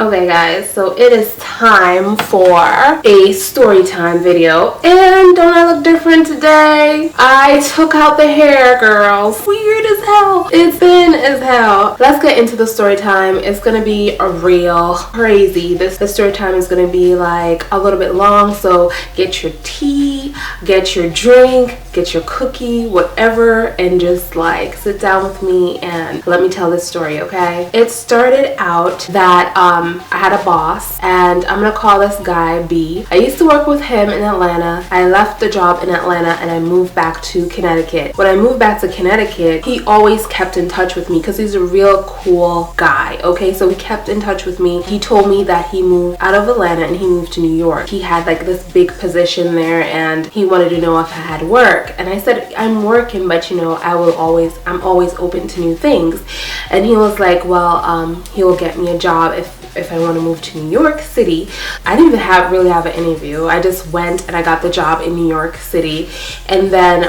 Okay guys, so it is time for a story time video, and don't I look different today? I took out the hair, girls. Weird as hell. It's thin as hell. Let's get into the story time. It's gonna be a real crazy. This story time is gonna be like a little bit long, so get your tea, get your drink, get your cookie, whatever, and just like sit down with me and let me tell this story, okay? It started out that I had a boss, and I'm gonna call this guy B. I used to work with him in Atlanta. I left the job in Atlanta and I moved back to Connecticut. When I moved back to Connecticut, he always kept in touch with me because he's a real cool guy, okay? So he kept in touch with me. He told me that he moved out of Atlanta and he moved to New York. He had like this big position there and he wanted to know if I had work. And I said, I'm working, but you know, I'm always open to new things. And he was like, well, he will get me a job if I want to move to New York City. I didn't even really have an interview. I just went and I got the job in New York City, and then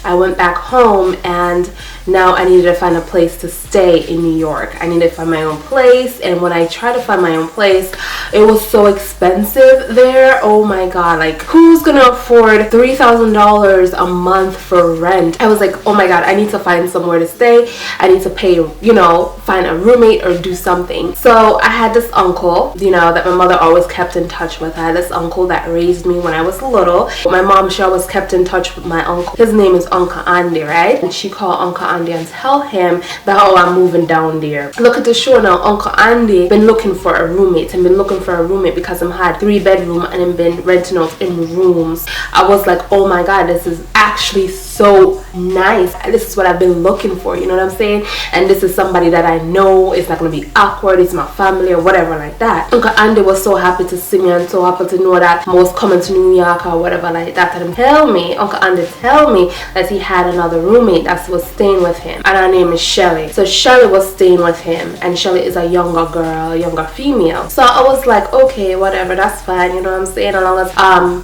I went back home, and now I needed to find a place to stay in New York. I needed to find my own place, and when I tried to find my own place, it was so expensive there. Oh my god, like who's gonna afford $3,000 a month for rent? I was like, oh my god, I need to find somewhere to stay. I need to pay, you know, find a roommate or do something. So I had this uncle, you know, that my mother always kept in touch with. I had this uncle that raised me when I was little. My mom, she always kept in touch with my uncle. His name is Uncle Andy, right? And she called Uncle Andy and tell him that, oh, I'm moving down there. Look at the show now. Uncle Andy been looking for a roommate and been looking for a roommate because I had 3-bedroom and I've been renting out in rooms. I was like, oh my god, this is actually so nice. This is what I've been looking for, you know what I'm saying? And this is somebody that I know. It's not gonna be awkward. It's my family or whatever like that. Uncle Andy was so happy to see me and so happy to know that I was coming to New York or whatever like that. And Uncle Andy tell me that he had another roommate that was staying with him, and her name is Shelly. So Shelly was staying with him, and Shelly is a younger girl, a younger female. So I was like, okay, whatever, that's fine, you know what I'm saying? As long as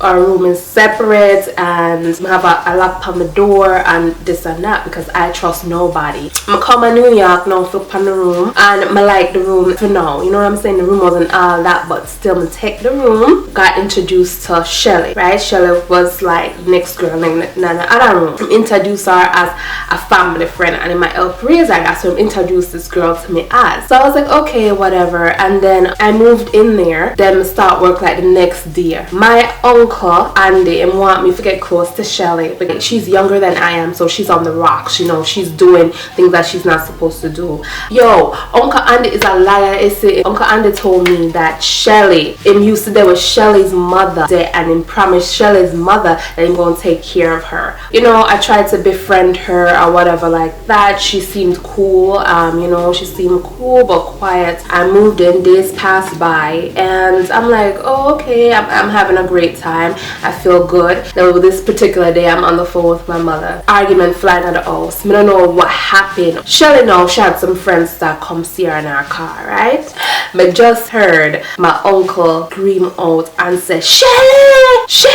our room is separate and have a lock on the door and this and that, because I trust nobody. I come to New York now, flip on the room, and I like the room for now, you know what I'm saying? The room wasn't all that, but still I take the room. Got introduced to Shelly, right? Shelly was like next girl in the other room. Introduce her as a family friend, and in my help raise her. That's what introduced this girl to me as. So I was like, okay, whatever. And then I moved in there. Then start work like the next day. My uncle Andy want me to get close to Shelly because she's younger than I am, so she's on the rocks, you know, she's doing things that she's not supposed to do. Yo, Uncle Andy is a liar. Uncle Andy told me that Shelly, him used to there with Shelly's mother there, and him promised Shelly's mother that he's gonna take care of her. You know, I tried to befriend her or whatever like that. She seemed cool, you know, she seemed cool but quiet. I moved in, days passed by, and I'm like, oh, okay, I'm having a great time. I feel good. Now this particular day, I'm on the phone with my mother. Argument flying at the house. I don't know what happened. Shelly now, she had some friends that come see her in her car, right? I just heard my uncle scream out and say, Shelly! Shelly!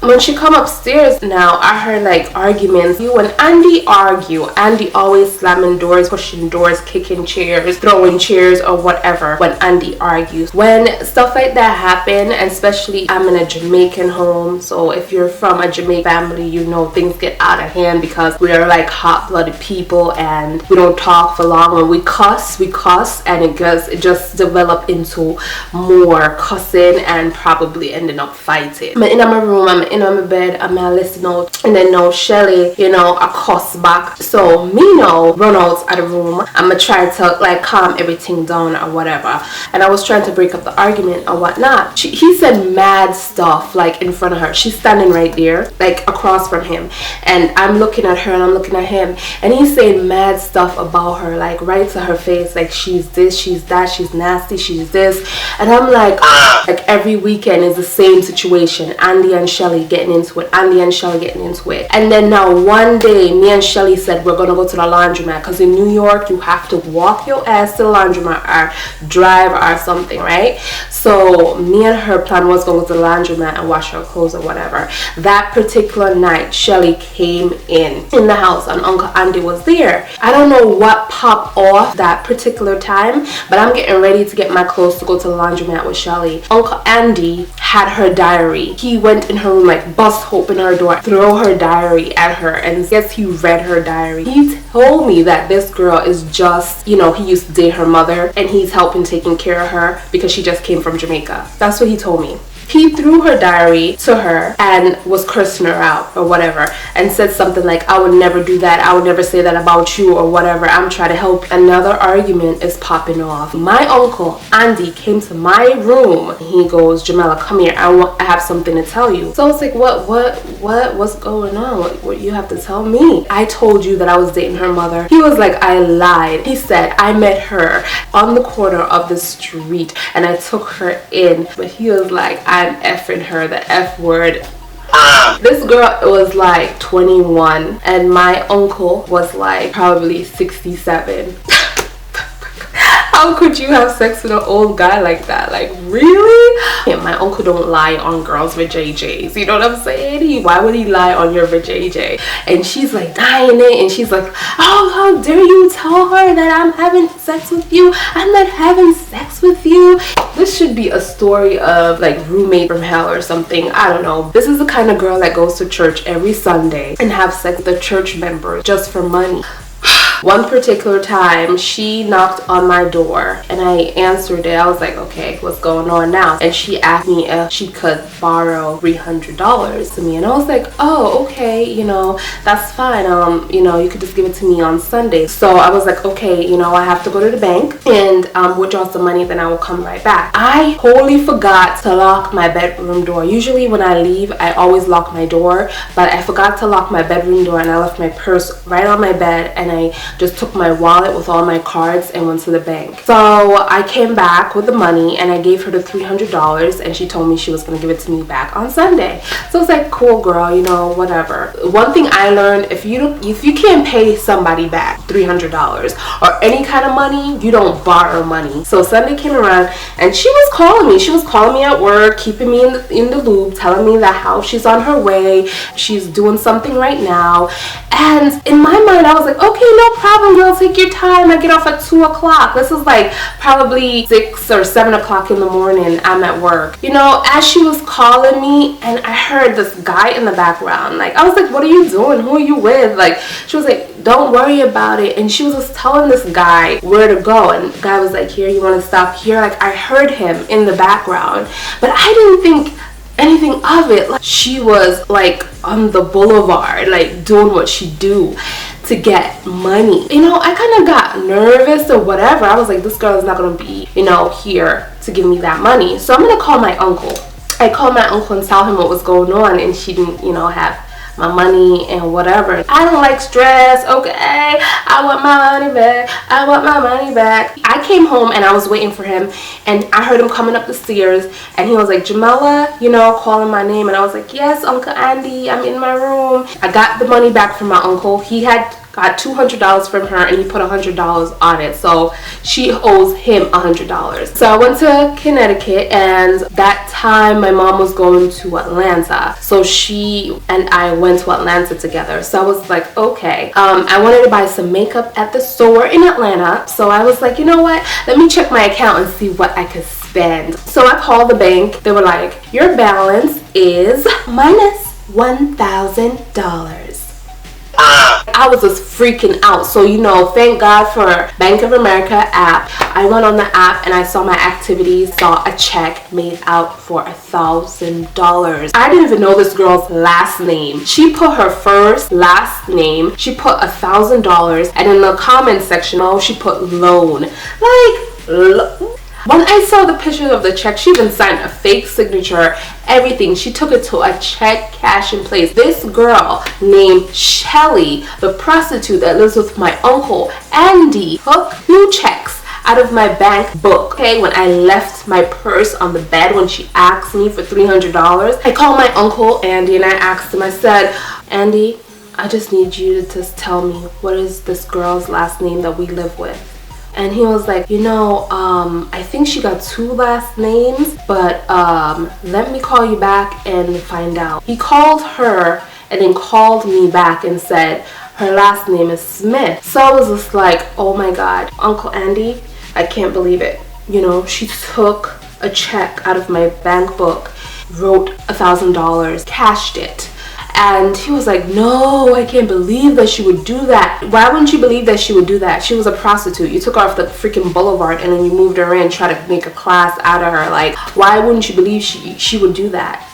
When she come upstairs now, I heard like arguments. When Andy argue, Andy always slamming doors, pushing doors, kicking chairs, throwing chairs or whatever when Andy argues. When stuff like that happen, and especially I'm in a Jamaican home, so if you're from a Jamaican family, you know things get out of hand because we are like hot-blooded people and we don't talk for long. When we cuss, and it just develop into more cussing and probably ending up fighting. I'm in my room, I'm in my bed, I'm listening out, and then now Shelly, you know, I cuss back. So me now run out of the room. I'm gonna try to like calm everything down or whatever, and I was trying to break up the argument or whatnot. He said mad stuff like in front of her. She's standing right there, like across from him, and I'm looking at her and I'm looking at him, and he's saying mad stuff about her, like right to her face, like she's this, she's that, she's nasty, she's this. And I'm like every weekend is the same situation. Andy and Shelly getting into it, and then now one day me and Shelly Shelly said we're gonna go to the laundromat, because in New York you have to walk your ass to the laundromat or drive or something, right? So me and her plan was going to go to the laundromat and wash our clothes or whatever. That particular night, Shelly came in the house and Uncle Andy was there. I don't know what popped off that particular time, but I'm getting ready to get my clothes to go to the laundromat with Shelly. Uncle Andy had her diary. He went in her room, like bust open her door, throw her diary at her, and guess he read her diary. He told me that this girl is just, you know, he used to date her mother and he's helping taking care of her because she just came from Jamaica. That's what he told me. He threw her diary to her and was cursing her out or whatever, and said something like, I would never do that, I would never say that about you or whatever, I'm trying to help. Another argument is popping off. My uncle Andy came to my room. He goes, Jamela, come here, I have something to tell you. So I was like, what's going on? What you have to tell me? I told you that I was dating her mother. He was like, I lied. He said, I met her on the corner of the street and I took her in, but he was like, I'm effing her, the F word. This girl was like 21 and my uncle was like probably 67. How could you have sex with an old guy like that? Like, really? Yeah, my uncle don't lie on girls with JJs. You know what I'm saying? Why would he lie on your JJ? And she's like dying it, and she's like, oh, how dare you tell her that I'm having sex with you? I'm not having sex with you. This should be a story of like roommate from hell or something. I don't know. This is the kind of girl that goes to church every Sunday and have sex with the church members just for money. One particular time, she knocked on my door and I answered it. I was like, okay, what's going on now? And she asked me if she could borrow $300 to me. And I was like, oh, okay, you know, that's fine. You know, you could just give it to me on Sunday. So I was like, okay, you know, I have to go to the bank and withdraw some money, then I will come right back. I totally forgot to lock my bedroom door. Usually when I leave, I always lock my door, but I forgot to lock my bedroom door and I left my purse right on my bed, and I just took my wallet with all my cards and went to the bank. So I came back with the money and I gave her the $300, and she told me she was going to give it to me back on Sunday. So it's like, cool girl, you know, whatever. One thing I learned, if you can't pay somebody back $300 or any kind of money, you don't borrow money. So Sunday came around and she was calling me. She was calling me at work, keeping me in the loop, telling me that how she's on her way, she's doing something right now. And in my mind, I was like, okay, no problem, girl, take your time. I get off at 2 o'clock. This is like probably 6 or 7 o'clock in the morning. I'm at work. You know, as she was calling me, and I heard this guy in the background. Like, I was like, what are you doing? Who are you with? Like, she was like, don't worry about it. And she was just telling this guy where to go. And the guy was like, here, you want to stop here? Like, I heard him in the background, but I didn't think anything of it. Like, she was like on the boulevard, like doing what she do to get money. You know, I kind of got nervous or whatever. I was like, this girl is not gonna be, you know, here to give me that money. So I'm gonna call my uncle. I called my uncle and tell him what was going on, and she didn't, you know, have my money and whatever. I don't like stress, okay? I want my money back. I want my money back. I came home and I was waiting for him, and I heard him coming up the stairs, and he was like, Jamela, you know, calling my name. And I was like, yes, Uncle Andy, I'm in my room. I got the money back from my uncle. He had got $200 from her and he put $100 on it, so she owes him $100. So I went to Connecticut, and that time my mom was going to Atlanta, so she and I went to Atlanta together. So I was like, okay, I wanted to buy some makeup at the store in Atlanta, so I was like, you know what, let me check my account and see what I could spend. So I called the bank. They were like, your balance is minus $1,000. I was just freaking out. So, you know, thank God for Bank of America app. I went on the app and I saw my activities, saw a check made out for $1,000. I didn't even know this girl's last name. She put her first last name, she put $1,000, and in the comment section, oh, she put loan. Like, when I saw the picture of the check, she even signed a fake signature, everything. She took it to a check cashing place. This girl named Shelly, the prostitute that lives with my uncle Andy, took 2 checks out of my bank book. Okay, when I left my purse on the bed, when she asked me for $300, I called my uncle Andy and I asked him, I said, Andy, I just need you to just tell me, what is this girl's last name that we live with? And he was like, you know, I think she got 2 last names, but let me call you back and find out. He called her and then called me back and said her last name is Smith. So I was just like, oh my God, Uncle Andy, I can't believe it. You know, she took a check out of my bank book, wrote $1,000, cashed it. And he was like, no, I can't believe that she would do that. Why wouldn't you believe that she would do that? She was a prostitute. You took her off the freaking boulevard and then you moved her in, try to make a class out of her. Like, why wouldn't you believe she would do that?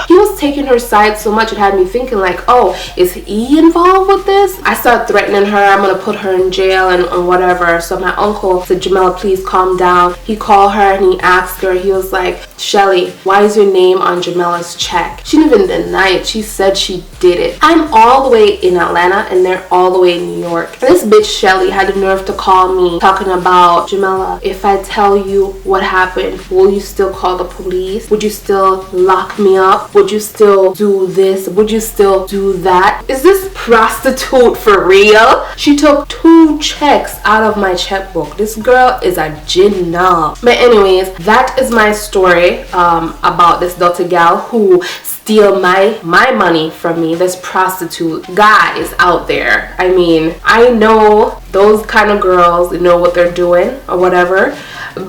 He was taking her side so much, it had me thinking like, oh, is he involved with this? I started threatening her, I'm gonna put her in jail and whatever. So my uncle said, Jamela, please calm down. He called her and he asked her, he was like, Shelly, why is your name on Jamela's check? She didn't even deny it. She said she did it. I'm all the way in Atlanta and they're all the way in New York. And this bitch Shelly had the nerve to call me talking about, Jamela, if I tell you what happened, will you still call the police? Would you still lock me up? Would you still do this? Would you still do that? Is this prostitute for real? She took 2 checks out of my checkbook. This girl is a genius. But anyways, that is my story about this daughter gal who steal my money from me. This prostitute guys out there. I mean, I know those kind of girls know what they're doing or whatever,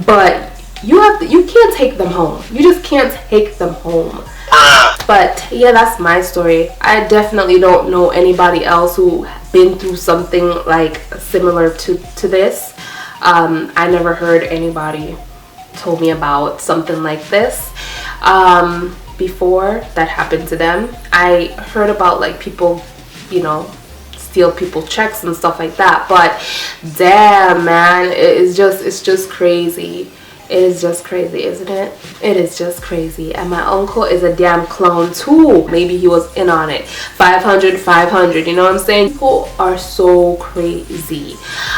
but you can't take them home. You just can't take them home. But yeah, that's my story. I definitely don't know anybody else who been through something like similar to this. I never heard anybody told me about something like this before that happened to them. I heard about like people, you know, steal people's checks and stuff like that, but damn man, it's just crazy. It is just crazy, isn't it? It is just crazy. And my uncle is a damn clown too. Maybe he was in on it. 500, 500, you know what I'm saying? People are so crazy.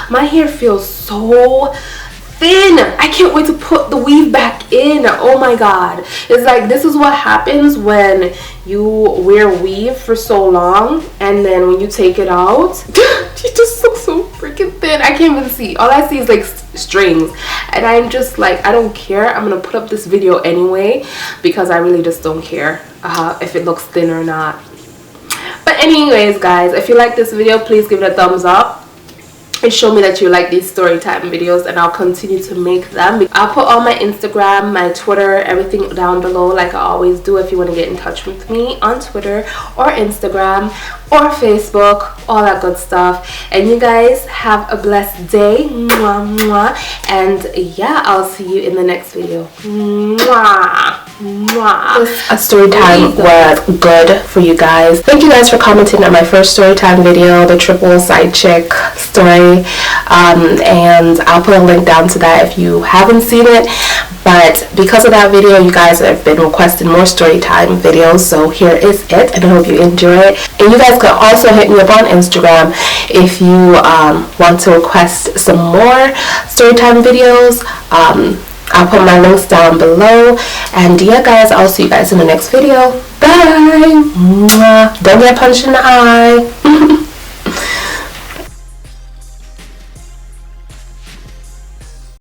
My hair feels so thin. I can't wait to put the weave back in. Oh my God. It's like, this is what happens when you wear weave for so long and then when you take it out, you just look so freaking thin. I can't even see. All I see is like strings, and I'm just like, I don't care. I'm gonna put up this video anyway because I really just don't care if it looks thin or not. But anyways guys, if you like this video, please give it a thumbs up and show me that you like these story time videos, and I'll continue to make them. I'll put all my Instagram, my Twitter, everything down below like I always do if you want to get in touch with me on Twitter or Instagram or Facebook, all that good stuff. And you guys have a blessed day. Mwah, mwah. And yeah, I'll see you in the next video. Mwah, mwah. A story time was good for you guys. Thank you guys for commenting on my first story time video, the triple side chick story. And I'll put a link down to that if you haven't seen it. But because of that video, you guys have been requesting more story time videos, so here is it, and I hope you enjoy it. And you guys can also hit me up on Instagram if you want to request some more story time videos. I'll put my links down below. And yeah guys, I'll see you guys in the next video. Bye. Mwah. Don't get punched in the eye.